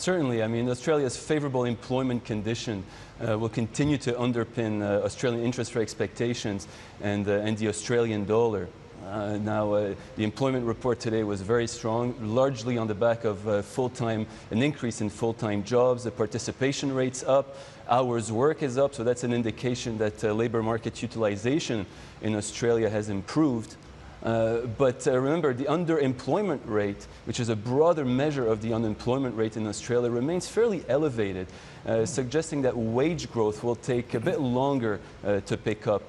Certainly. I mean, Australia's favorable employment condition will continue to underpin Australian interest rate expectations and the Australian dollar. The employment report today was very strong, largely on the back of an increase in full-time jobs. The participation rate's up, hours work is up, so that's an indication that labor market utilization in Australia has improved. But remember, the underemployment rate, which is a broader measure of the unemployment rate in Australia, remains fairly elevated, suggesting that wage growth will take a bit longer to pick up,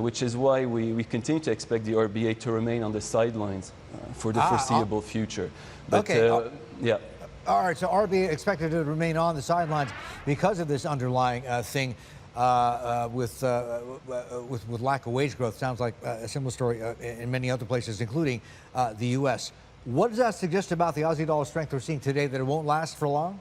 which is why we continue to expect the RBA to remain on the sidelines for the foreseeable future. But, okay. Yeah. All right, so RBA expected to remain on the sidelines because of this underlying thing with lack of wage growth. Sounds like a similar story in many other places, including the U.S. What does that suggest about the Aussie dollar strength we're seeing today, that it won't last for long?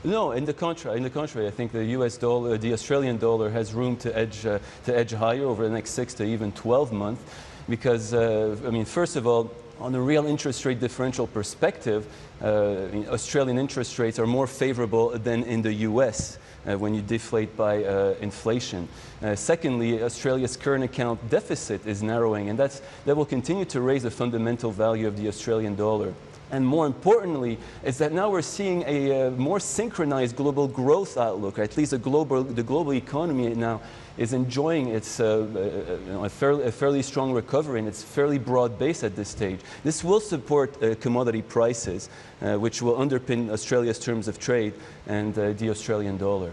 No, in the contrary, I think the U.S. dollar, the Australian dollar has room to edge higher over the next 6 to even 12 months, because I mean, first of all, on a real interest rate differential perspective, Australian interest rates are more favorable than in the U.S. When you deflate by inflation. Secondly, Australia's current account deficit is narrowing, and that will continue to raise the fundamental value of the Australian dollar. And more importantly, is that now we're seeing a more synchronized global growth outlook. At least the global economy now is enjoying its a fairly strong recovery, and it's fairly broad-based at this stage. This will support commodity prices, which will underpin Australia's terms of trade and the Australian dollar.